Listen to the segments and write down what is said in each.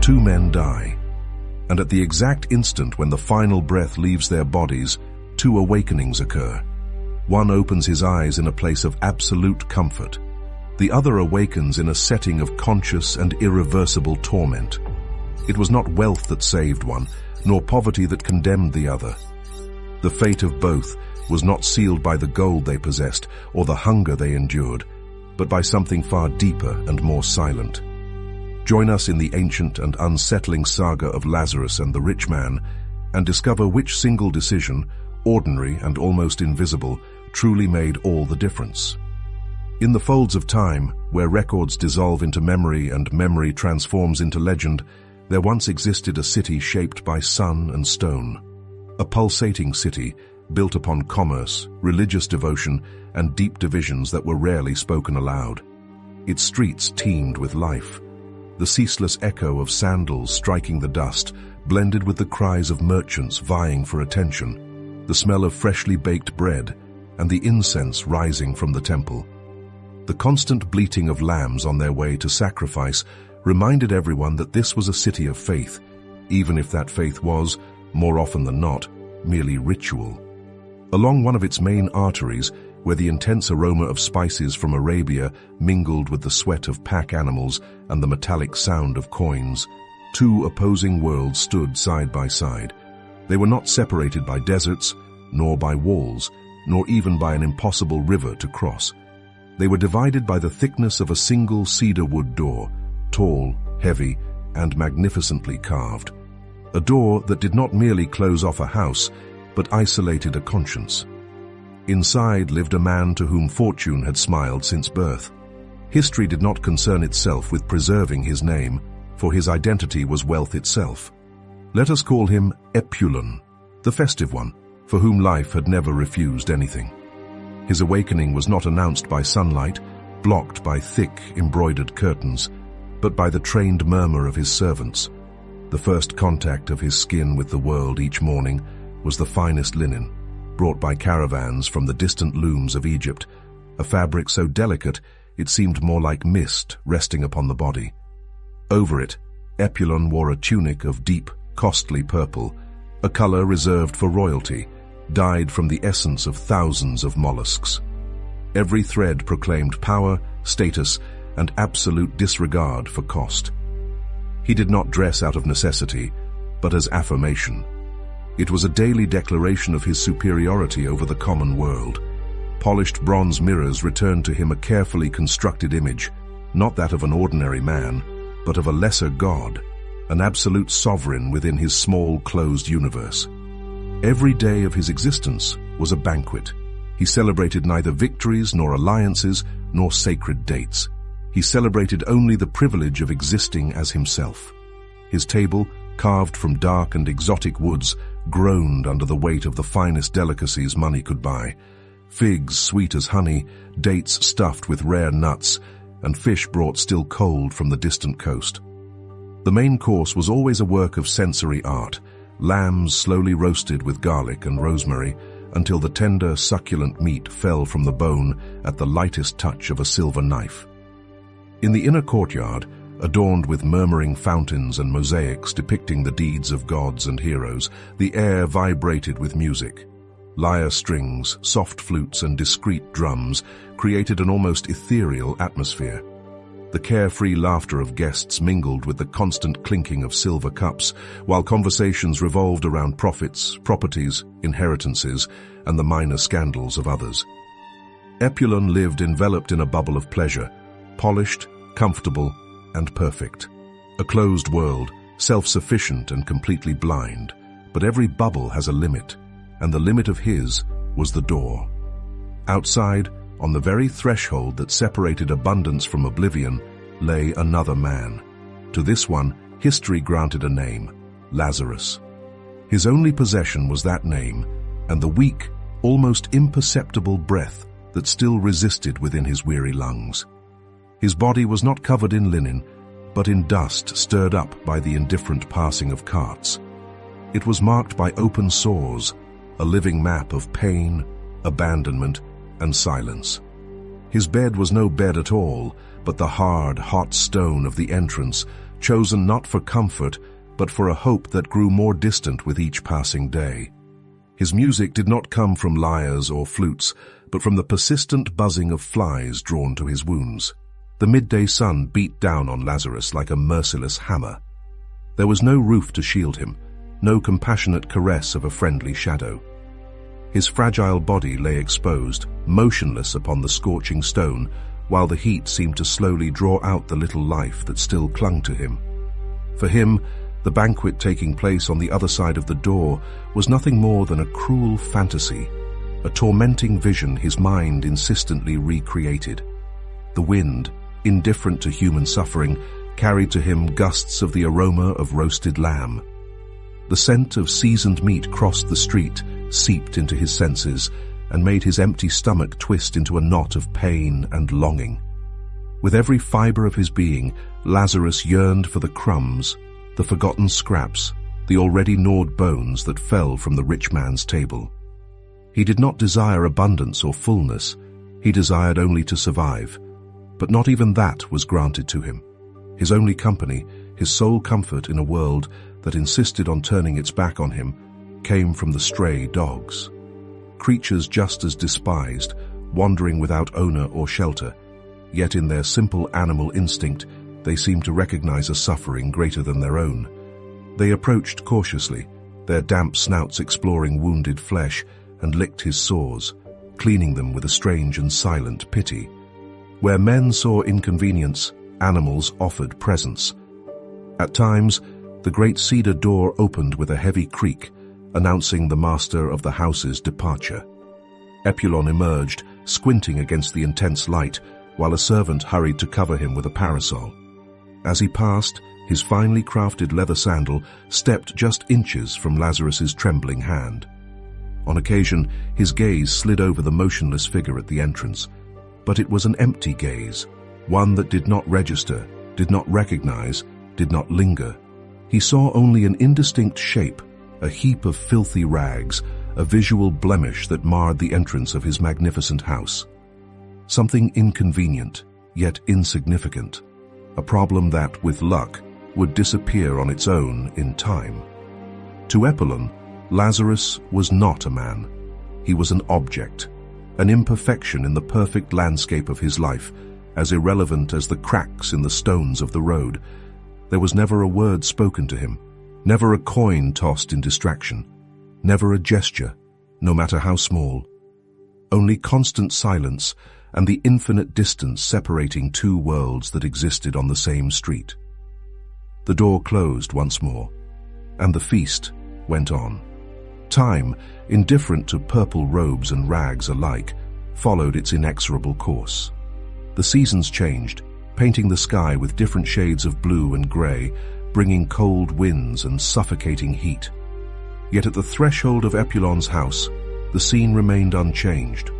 Two men die, and at the exact instant when the final breath leaves their bodies, two awakenings occur. One opens his eyes in a place of absolute comfort. The other awakens in a setting of conscious and irreversible torment. It was not wealth that saved one, nor poverty that condemned the other. The fate of both was not sealed by the gold they possessed or the hunger they endured, but by something far deeper and more silent. Join us in the ancient and unsettling saga of Lazarus and the rich man, and discover which single decision, ordinary and almost invisible, truly made all the difference. In the folds of time, where records dissolve into memory and memory transforms into legend, there once existed a city shaped by sun and stone. A pulsating city built upon commerce, religious devotion, and deep divisions that were rarely spoken aloud. Its streets teemed with life. The ceaseless echo of sandals striking the dust blended with the cries of merchants vying for attention, the smell of freshly baked bread, and the incense rising from the temple. The constant bleating of lambs on their way to sacrifice reminded everyone that this was a city of faith, even if that faith was, more often than not, merely ritual. Along one of its main arteries, where the intense aroma of spices from Arabia mingled with the sweat of pack animals and the metallic sound of coins, two opposing worlds stood side by side. They were not separated by deserts, nor by walls, nor even by an impossible river to cross. They were divided by the thickness of a single cedar wood door, tall, heavy, and magnificently carved. A door that did not merely close off a house, but isolated a conscience. Inside lived a man to whom fortune had smiled since birth. History did not concern itself with preserving his name, for his identity was wealth itself. Let us call him Epulon, the festive one, for whom life had never refused anything. His awakening was not announced by sunlight, blocked by thick, embroidered curtains, but by the trained murmur of his servants. The first contact of his skin with the world each morning was the finest linen, brought by caravans from the distant looms of Egypt, a fabric so delicate it seemed more like mist resting upon the body. Over it, Epulon wore a tunic of deep, costly purple, a color reserved for royalty, dyed from the essence of thousands of mollusks. Every thread proclaimed power, status, and absolute disregard for cost. He did not dress out of necessity, but as affirmation. It was a daily declaration of his superiority over the common world. Polished bronze mirrors returned to him a carefully constructed image, not that of an ordinary man, but of a lesser god, an absolute sovereign within his small, closed universe. Every day of his existence was a banquet. He celebrated neither victories nor alliances nor sacred dates. He celebrated only the privilege of existing as himself. His table, carved from dark and exotic woods, groaned under the weight of the finest delicacies money could buy. Figs sweet as honey, dates stuffed with rare nuts, and fish brought still cold from the distant coast. The main course was always a work of sensory art, lambs slowly roasted with garlic and rosemary until the tender, succulent meat fell from the bone at the lightest touch of a silver knife. In the inner courtyard, adorned with murmuring fountains and mosaics depicting the deeds of gods and heroes, the air vibrated with music. Lyre strings, soft flutes, and discreet drums created an almost ethereal atmosphere. The carefree laughter of guests mingled with the constant clinking of silver cups, while conversations revolved around profits, properties, inheritances, and the minor scandals of others. Epulon lived enveloped in a bubble of pleasure, polished, comfortable, and perfect. A closed world, self-sufficient and completely blind, but every bubble has a limit, and the limit of his was the door. Outside, on the very threshold that separated abundance from oblivion, lay another man. To this one, history granted a name, Lazarus. His only possession was that name, and the weak, almost imperceptible breath that still resisted within his weary lungs. His body was not covered in linen, but in dust stirred up by the indifferent passing of carts. It was marked by open sores, a living map of pain, abandonment, and silence. His bed was no bed at all, but the hard, hot stone of the entrance, chosen not for comfort, but for a hope that grew more distant with each passing day. His music did not come from lyres or flutes, but from the persistent buzzing of flies drawn to his wounds. The midday sun beat down on Lazarus like a merciless hammer. There was no roof to shield him, no compassionate caress of a friendly shadow. His fragile body lay exposed, motionless upon the scorching stone, while the heat seemed to slowly draw out the little life that still clung to him. For him, the banquet taking place on the other side of the door was nothing more than a cruel fantasy, a tormenting vision his mind insistently recreated. The wind, indifferent to human suffering, carried to him gusts of the aroma of roasted lamb. The scent of seasoned meat crossed the street, seeped into his senses, and made his empty stomach twist into a knot of pain and longing. With every fiber of his being, Lazarus yearned for the crumbs, the forgotten scraps, the already gnawed bones that fell from the rich man's table. He did not desire abundance or fullness, he desired only to survive. But not even that was granted to him. His only company, his sole comfort in a world that insisted on turning its back on him, came from the stray dogs. Creatures just as despised, wandering without owner or shelter, yet in their simple animal instinct, they seemed to recognize a suffering greater than their own. They approached cautiously, their damp snouts exploring wounded flesh, and licked his sores, cleaning them with a strange and silent pity. Where men saw inconvenience, animals offered presence. At times, the great cedar door opened with a heavy creak, announcing the master of the house's departure. Epulon emerged, squinting against the intense light, while a servant hurried to cover him with a parasol. As he passed, his finely crafted leather sandal stepped just inches from Lazarus's trembling hand. On occasion, his gaze slid over the motionless figure at the entrance, but it was an empty gaze, one that did not register, did not recognize, did not linger. He saw only an indistinct shape, a heap of filthy rags, a visual blemish that marred the entrance of his magnificent house. Something inconvenient, yet insignificant. A problem that, with luck, would disappear on its own in time. To Epulon, Lazarus was not a man. He was an object, an imperfection in the perfect landscape of his life, as irrelevant as the cracks in the stones of the road. There was never a word spoken to him, never a coin tossed in distraction, never a gesture, no matter how small. Only constant silence and the infinite distance separating two worlds that existed on the same street. The door closed once more, and the feast went on. Time, indifferent to purple robes and rags alike, followed its inexorable course. The seasons changed, painting the sky with different shades of blue and grey, bringing cold winds and suffocating heat. Yet at the threshold of Epulon's house, the scene remained unchanged.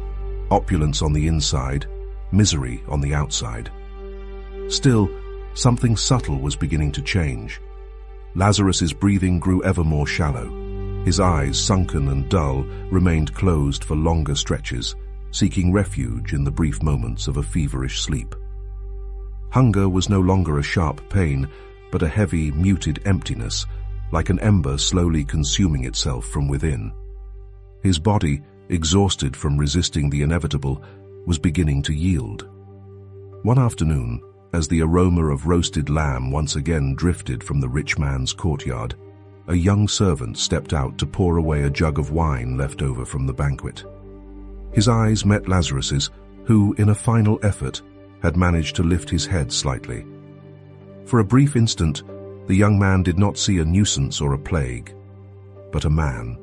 Opulence on the inside, misery on the outside. Still, something subtle was beginning to change. Lazarus's breathing grew ever more shallow. His eyes, sunken and dull, remained closed for longer stretches, seeking refuge in the brief moments of a feverish sleep. Hunger was no longer a sharp pain, but a heavy, muted emptiness, like an ember slowly consuming itself from within. His body, exhausted from resisting the inevitable, was beginning to yield. One afternoon, as the aroma of roasted lamb once again drifted from the rich man's courtyard, a young servant stepped out to pour away a jug of wine left over from the banquet. His eyes met Lazarus's, who, in a final effort, had managed to lift his head slightly. For a brief instant, the young man did not see a nuisance or a plague, but a man.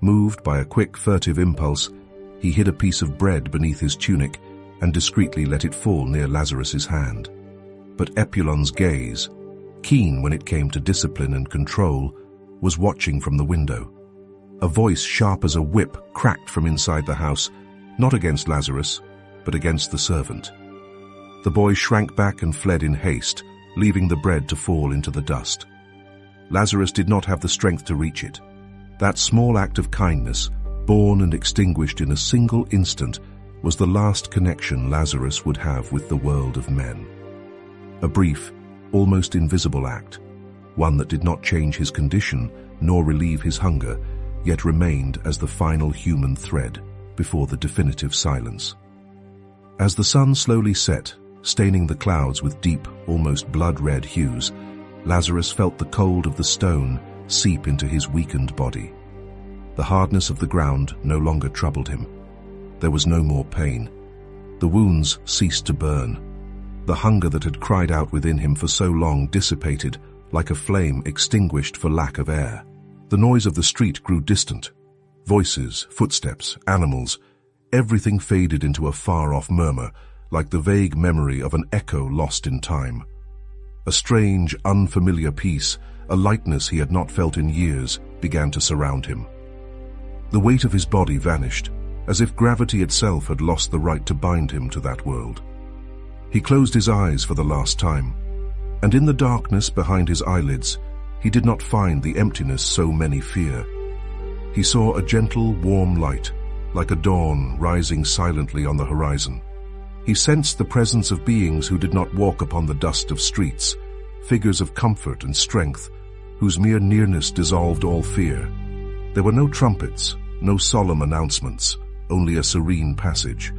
Moved by a quick, furtive impulse, he hid a piece of bread beneath his tunic and discreetly let it fall near Lazarus's hand. But Epulon's gaze, keen when it came to discipline and control, was watching from the window. A voice sharp as a whip cracked from inside the house, not against Lazarus, but against the servant. The boy shrank back and fled in haste, leaving the bread to fall into the dust. Lazarus did not have the strength to reach it. That small act of kindness, born and extinguished in a single instant, was the last connection Lazarus would have with the world of men. A brief, almost invisible act, one that did not change his condition nor relieve his hunger, yet remained as the final human thread before the definitive silence. As the sun slowly set, staining the clouds with deep, almost blood-red hues, Lazarus felt the cold of the stone seep into his weakened body. The hardness of the ground no longer troubled him. There was no more pain. The wounds ceased to burn. The hunger that had cried out within him for so long dissipated, like a flame extinguished for lack of air. The noise of the street grew distant. Voices, footsteps, animals, everything faded into a far-off murmur, like the vague memory of an echo lost in time. A strange, unfamiliar peace, a lightness he had not felt in years, began to surround him. The weight of his body vanished, as if gravity itself had lost the right to bind him to that world. He closed his eyes for the last time, and in the darkness behind his eyelids, he did not find the emptiness so many fear. He saw a gentle, warm light, like a dawn rising silently on the horizon. He sensed the presence of beings who did not walk upon the dust of streets, figures of comfort and strength, whose mere nearness dissolved all fear. There were no trumpets, no solemn announcements, only a serene passage,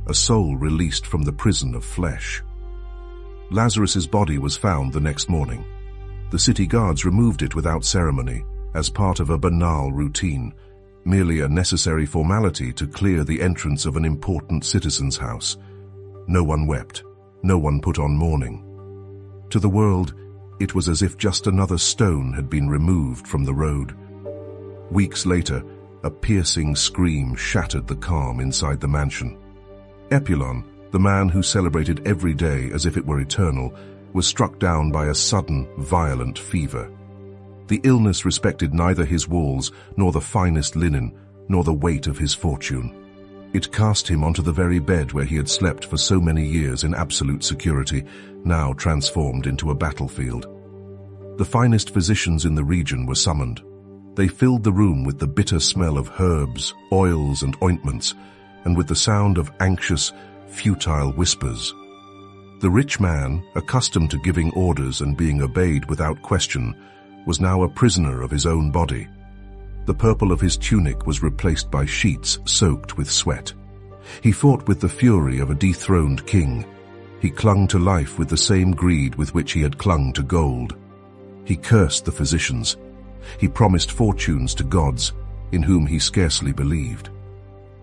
a soul released from the prison of flesh. Lazarus's body was found the next morning. The city guards removed it without ceremony, as part of a banal routine, merely a necessary formality to clear the entrance of an important citizen's house. No one wept, no one put on mourning. To the world, it was as if just another stone had been removed from the road. Weeks later, a piercing scream shattered the calm inside the mansion. Epulon, the man who celebrated every day as if it were eternal, was struck down by a sudden, violent fever. The illness respected neither his walls, nor the finest linen, nor the weight of his fortune. It cast him onto the very bed where he had slept for so many years in absolute security, now transformed into a battlefield. The finest physicians in the region were summoned. They filled the room with the bitter smell of herbs, oils, and ointments, and with the sound of anxious, futile whispers. The rich man, accustomed to giving orders and being obeyed without question, was now a prisoner of his own body. The purple of his tunic was replaced by sheets soaked with sweat. He fought with the fury of a dethroned king. He clung to life with the same greed with which he had clung to gold. He cursed the physicians. He promised fortunes to gods in whom he scarcely believed.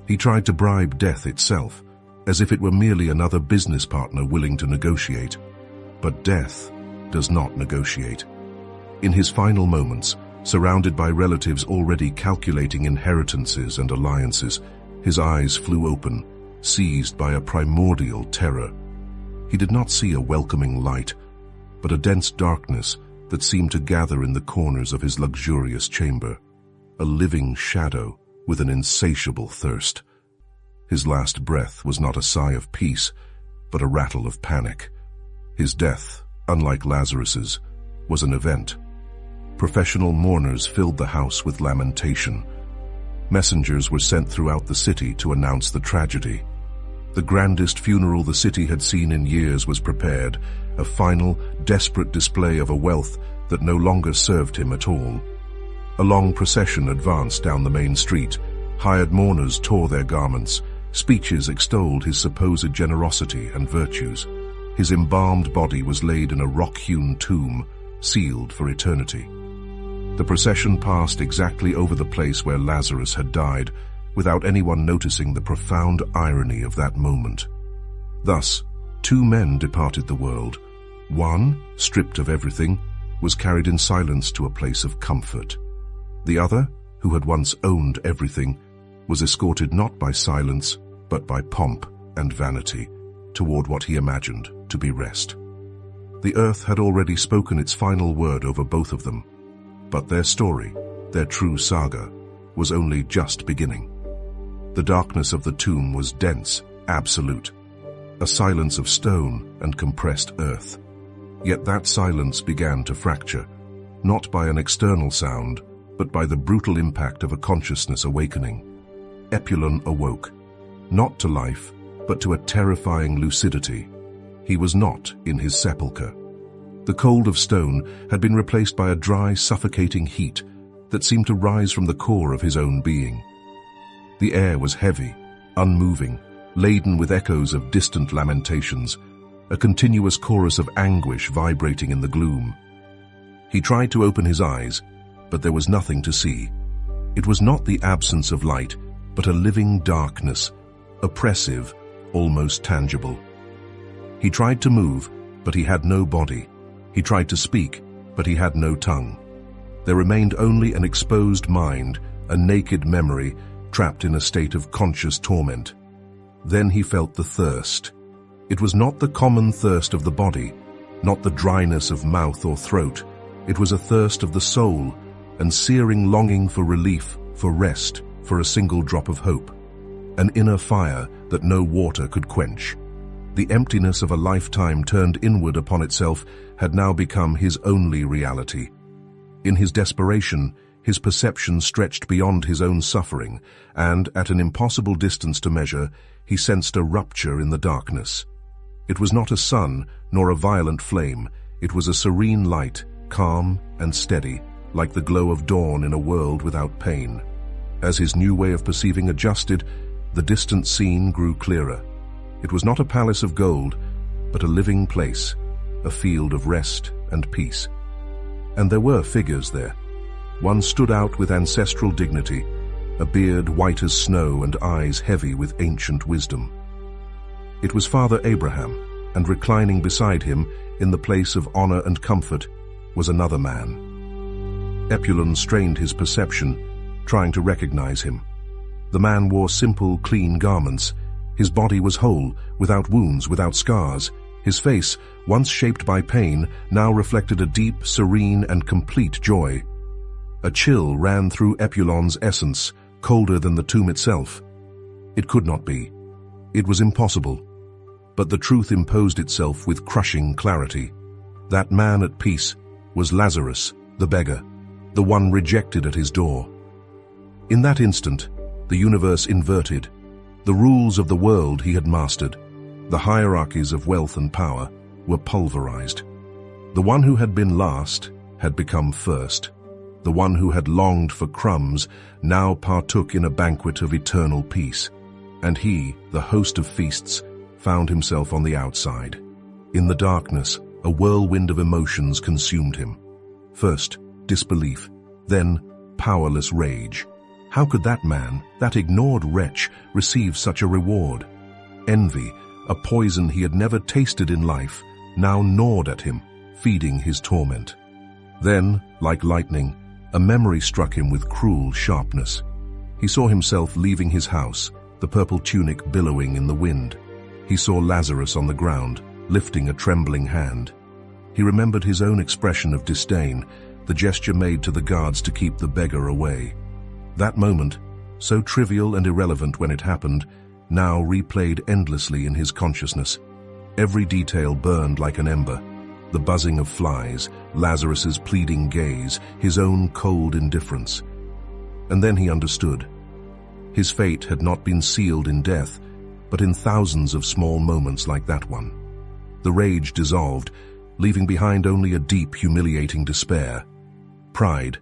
He tried to bribe death itself, as if it were merely another business partner willing to negotiate. But death does not negotiate. In his final moments, surrounded by relatives already calculating inheritances and alliances, his eyes flew open, seized by a primordial terror. He did not see a welcoming light, but a dense darkness that seemed to gather in the corners of his luxurious chamber, a living shadow with an insatiable thirst. His last breath was not a sigh of peace, but a rattle of panic. His death, unlike Lazarus's, was an event. Professional mourners filled the house with lamentation. Messengers were sent throughout the city to announce the tragedy. The grandest funeral the city had seen in years was prepared, a final, desperate display of a wealth that no longer served him at all. A long procession advanced down the main street. Hired mourners tore their garments. Speeches extolled his supposed generosity and virtues. His embalmed body was laid in a rock-hewn tomb, sealed for eternity. The procession passed exactly over the place where Lazarus had died, without anyone noticing the profound irony of that moment. Thus, two men departed the world. One, stripped of everything, was carried in silence to a place of comfort. The other, who had once owned everything, was escorted not by silence, but by pomp and vanity, toward what he imagined to be rest. The earth had already spoken its final word over both of them, but their story, their true saga, was only just beginning. The darkness of the tomb was dense, absolute, a silence of stone and compressed earth. Yet that silence began to fracture, not by an external sound, but by the brutal impact of a consciousness awakening. Epulon awoke, not to life, but to a terrifying lucidity. He was not in his sepulchre. The cold of stone had been replaced by a dry, suffocating heat that seemed to rise from the core of his own being. The air was heavy, unmoving, laden with echoes of distant lamentations, a continuous chorus of anguish vibrating in the gloom. He tried to open his eyes, but there was nothing to see. It was not the absence of light, but a living darkness, oppressive, almost tangible. He tried to move, but he had no body. He tried to speak, but he had no tongue. There remained only an exposed mind, a naked memory, trapped in a state of conscious torment. Then he felt the thirst. It was not the common thirst of the body, not the dryness of mouth or throat. It was a thirst of the soul, and searing longing for relief, for rest, for a single drop of hope. An inner fire that no water could quench. The emptiness of a lifetime turned inward upon itself had now become his only reality. In his desperation, his perception stretched beyond his own suffering, and, at an impossible distance to measure, he sensed a rupture in the darkness. It was not a sun, nor a violent flame. It was a serene light, calm and steady, like the glow of dawn in a world without pain. As his new way of perceiving adjusted, the distant scene grew clearer. It was not a palace of gold, but a living place, a field of rest and peace. And there were figures there. One stood out with ancestral dignity, a beard white as snow and eyes heavy with ancient wisdom. It was Father Abraham, and reclining beside him, in the place of honor and comfort, was another man. Epulon strained his perception, trying to recognize him. The man wore simple, clean garments. His body was whole, without wounds, without scars. His face, once shaped by pain, now reflected a deep, serene, and complete joy. A chill ran through Epulon's essence, colder than the tomb itself. It could not be. It was impossible. But the truth imposed itself with crushing clarity. That man at peace was Lazarus, the beggar, the one rejected at his door. In that instant, the universe inverted. The rules of the world he had mastered, the hierarchies of wealth and power, were pulverized. The one who had been last had become first. The one who had longed for crumbs now partook in a banquet of eternal peace. And he, the host of feasts, found himself on the outside. In the darkness, a whirlwind of emotions consumed him. First, disbelief, then powerless rage. How could that man, that ignored wretch, receive such a reward? Envy, a poison he had never tasted in life, now gnawed at him, feeding his torment. Then, like lightning, a memory struck him with cruel sharpness. He saw himself leaving his house, the purple tunic billowing in the wind. He saw Lazarus on the ground, lifting a trembling hand. He remembered his own expression of disdain, the gesture made to the guards to keep the beggar away. That moment, so trivial and irrelevant when it happened, now replayed endlessly in his consciousness. Every detail burned like an ember. The buzzing of flies, Lazarus's pleading gaze, his own cold indifference. And then he understood. His fate had not been sealed in death, but in thousands of small moments like that one. The rage dissolved, leaving behind only a deep, humiliating despair. Pride,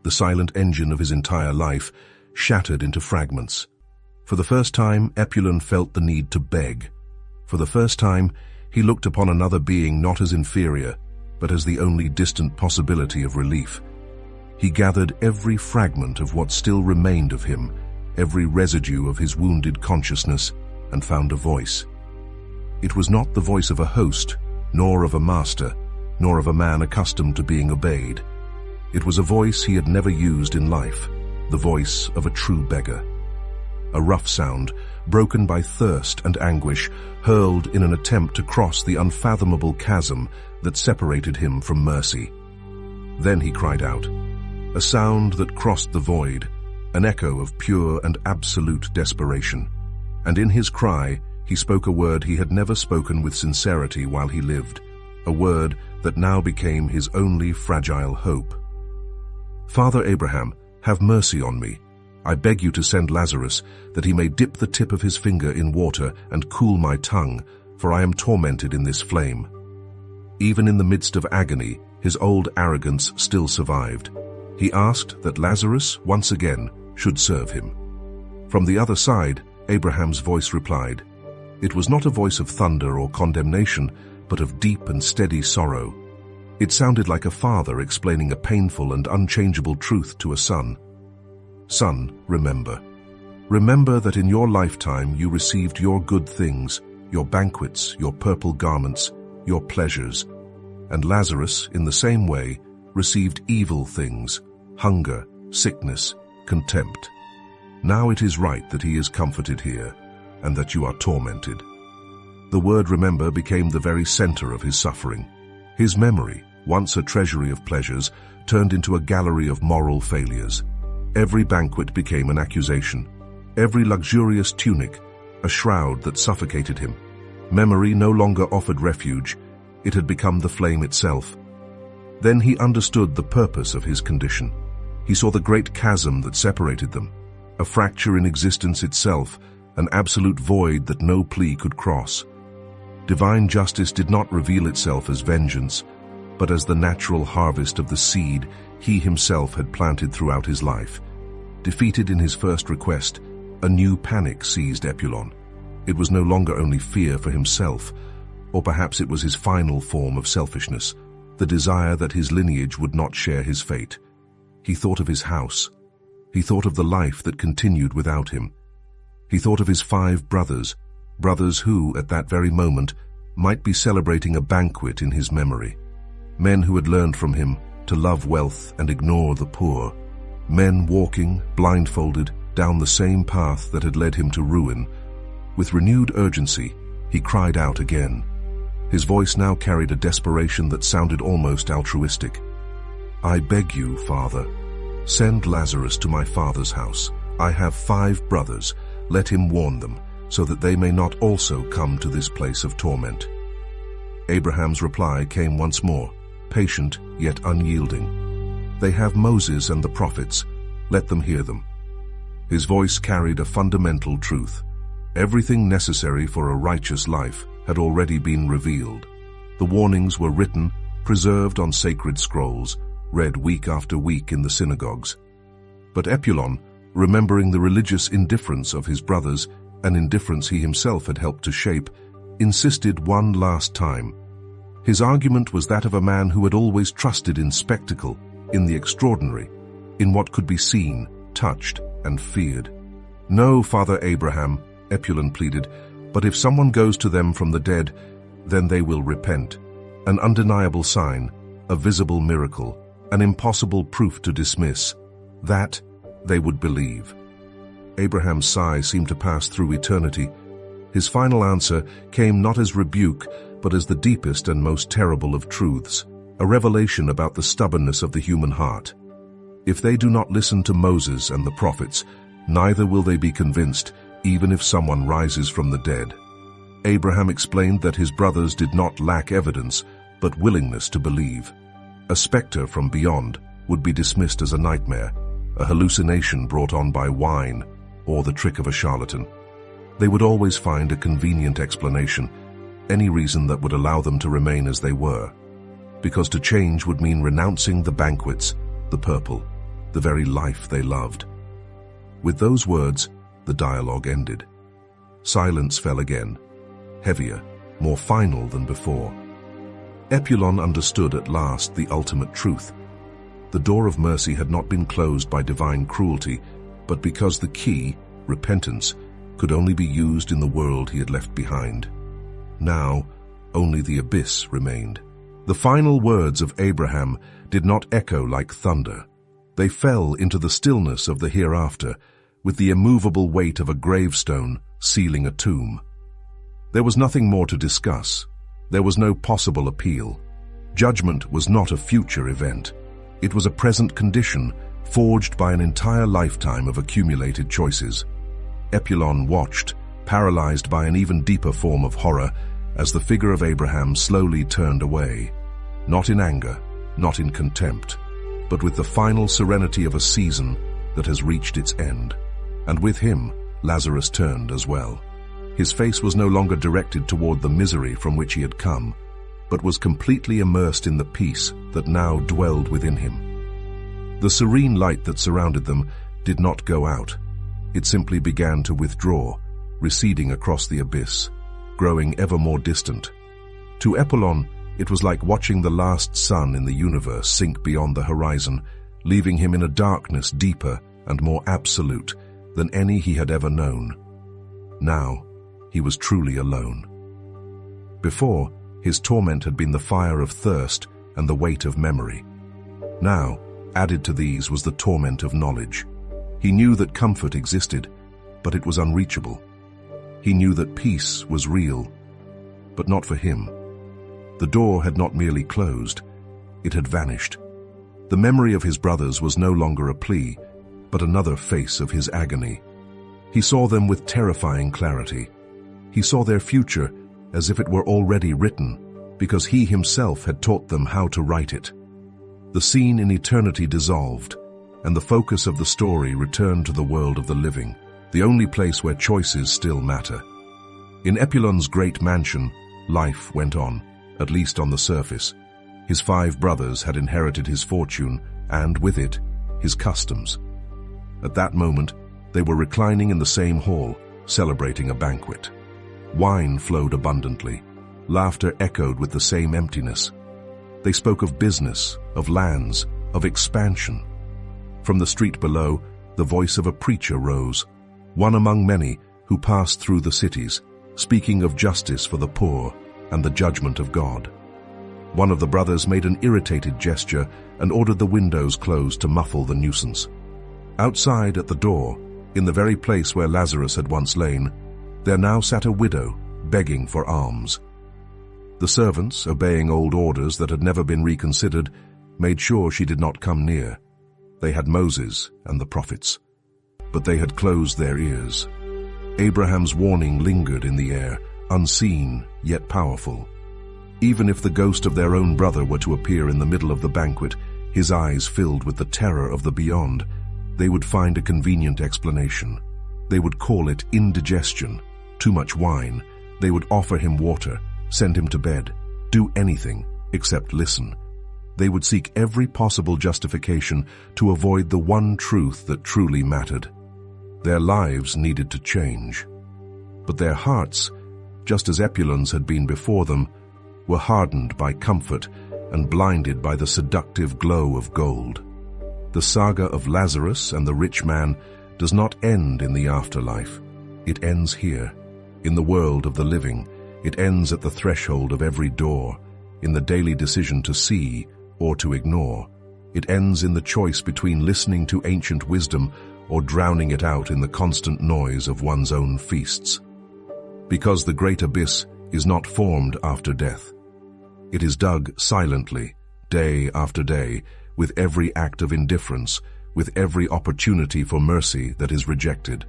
the silent engine of his entire life, shattered into fragments. For the first time, Epulon felt the need to beg. For the first time, he looked upon another being not as inferior, but as the only distant possibility of relief. He gathered every fragment of what still remained of him, every residue of his wounded consciousness, and found a voice. It was not the voice of a host, nor of a master, nor of a man accustomed to being obeyed. It was a voice he had never used in life, the voice of a true beggar. A rough sound, broken by thirst and anguish, hurled in an attempt to cross the unfathomable chasm that separated him from mercy. Then he cried out, a sound that crossed the void, an echo of pure and absolute desperation. And in his cry, he spoke a word he had never spoken with sincerity while he lived, a word that now became his only fragile hope. Father Abraham, have mercy on me. I beg you to send Lazarus, that he may dip the tip of his finger in water and cool my tongue, for I am tormented in this flame. Even in the midst of agony, his old arrogance still survived. He asked that Lazarus, once again, should serve him. From the other side, Abraham's voice replied. It was not a voice of thunder or condemnation, but of deep and steady sorrow. It sounded like a father explaining a painful and unchangeable truth to a son. Son, remember. Remember that in your lifetime you received your good things, your banquets, your purple garments, your pleasures. And Lazarus, in the same way, received evil things, hunger, sickness, contempt. Now it is right that he is comforted here, and that you are tormented. The word remember became the very center of his suffering. His memory, once a treasury of pleasures, turned into a gallery of moral failures. Every banquet became an accusation. Every luxurious tunic, a shroud that suffocated him. Memory no longer offered refuge. It had become the flame itself. Then he understood the purpose of his condition. He saw the great chasm that separated them, a fracture in existence itself, an absolute void that no plea could cross. Divine justice did not reveal itself as vengeance, but as the natural harvest of the seed he himself had planted throughout his life. Defeated in his first request, a new panic seized Epulon. It was no longer only fear for himself, or perhaps it was his final form of selfishness, the desire that his lineage would not share his fate. He thought of his house. He thought of the life that continued without him. He thought of his 5 brothers, brothers who, at that very moment, might be celebrating a banquet in his memory. Men who had learned from him to love wealth and ignore the poor. Men walking, blindfolded, down the same path that had led him to ruin. With renewed urgency, he cried out again. His voice now carried a desperation that sounded almost altruistic. I beg you, Father, send Lazarus to my father's house. I have 5 brothers. Let him warn them, so that they may not also come to this place of torment. Abraham's reply came once more, patient yet unyielding. They have Moses and the prophets. Let them hear them. His voice carried a fundamental truth. Everything necessary for a righteous life had already been revealed. The warnings were written, preserved on sacred scrolls, read week after week in the synagogues. But Epulon, remembering the religious indifference of his brothers, an indifference he himself had helped to shape, insisted one last time. His argument was that of a man who had always trusted in spectacle, in the extraordinary, in what could be seen, touched, and feared. No, Father Abraham, Epulon pleaded, but if someone goes to them from the dead, then they will repent. An undeniable sign, a visible miracle, an impossible proof to dismiss. That they would believe. Abraham's sigh seemed to pass through eternity. His final answer came not as rebuke, but as the deepest and most terrible of truths, a revelation about the stubbornness of the human heart. If they do not listen to Moses and the prophets, neither will they be convinced, even if someone rises from the dead. Abraham explained that his brothers did not lack evidence, but willingness to believe. A specter from beyond would be dismissed as a nightmare, a hallucination brought on by wine, or the trick of a charlatan. They would always find a convenient explanation, any reason that would allow them to remain as they were, because to change would mean renouncing the banquets, the purple, the very life they loved. With those words, the dialogue ended. Silence fell again, heavier, more final than before. Epulon understood at last the ultimate truth. The door of mercy had not been closed by divine cruelty, but because the key, repentance, could only be used in the world he had left behind. Now, only the abyss remained. The final words of Abraham did not echo like thunder. They fell into the stillness of the hereafter, with the immovable weight of a gravestone sealing a tomb. There was nothing more to discuss. There was no possible appeal. Judgment was not a future event. It was a present condition, forged by an entire lifetime of accumulated choices. Epulon watched, paralyzed by an even deeper form of horror, as the figure of Abraham slowly turned away, not in anger, not in contempt, but with the final serenity of a season that has reached its end. And with him, Lazarus turned as well. His face was no longer directed toward the misery from which he had come, but was completely immersed in the peace that now dwelled within him. The serene light that surrounded them did not go out. It simply began to withdraw, receding across the abyss, growing ever more distant. To Epollon, it was like watching the last sun in the universe sink beyond the horizon, leaving him in a darkness deeper and more absolute than any he had ever known. Now, he was truly alone. Before, his torment had been the fire of thirst and the weight of memory. Now, added to these was the torment of knowledge. He knew that comfort existed, but it was unreachable. He knew that peace was real, but not for him. The door had not merely closed, it had vanished. The memory of his brothers was no longer a plea, but another face of his agony. He saw them with terrifying clarity. He saw their future as if it were already written, because he himself had taught them how to write it. The scene in eternity dissolved, and the focus of the story returned to the world of the living, the only place where choices still matter. In Epollon's great mansion, life went on, at least on the surface. His 5 brothers had inherited his fortune, and with it, his customs. At that moment, they were reclining in the same hall, celebrating a banquet. Wine flowed abundantly. Laughter echoed with the same emptiness. They spoke of business, of lands, of expansion. From the street below, the voice of a preacher rose, one among many who passed through the cities, speaking of justice for the poor and the judgment of God. One of the brothers made an irritated gesture and ordered the windows closed to muffle the nuisance. Outside at the door, in the very place where Lazarus had once lain, there now sat a widow, begging for alms. The servants, obeying old orders that had never been reconsidered, made sure she did not come near. They had Moses and the prophets, but they had closed their ears. Abraham's warning lingered in the air, unseen yet powerful. Even if the ghost of their own brother were to appear in the middle of the banquet, his eyes filled with the terror of the beyond, they would find a convenient explanation. They would call it indigestion, too much wine. They would offer him water, send him to bed, do anything except listen. They would seek every possible justification to avoid the one truth that truly mattered. Their lives needed to change. But their hearts, just as Epollon's had been before them, were hardened by comfort and blinded by the seductive glow of gold. The saga of Lazarus and the rich man does not end in the afterlife. It ends here, in the world of the living. It ends at the threshold of every door, in the daily decision to see or to ignore. It ends in the choice between listening to ancient wisdom or drowning it out in the constant noise of one's own feasts. Because the great abyss is not formed after death. It is dug silently, day after day, with every act of indifference, with every opportunity for mercy that is rejected.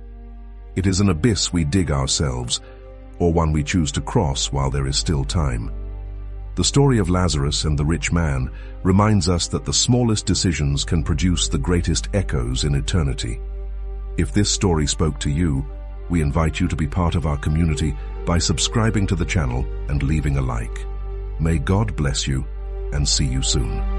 It is an abyss we dig ourselves, or one we choose to cross while there is still time. The story of Lazarus and the rich man reminds us that the smallest decisions can produce the greatest echoes in eternity. If this story spoke to you, we invite you to be part of our community by subscribing to the channel and leaving a like. May God bless you, and see you soon.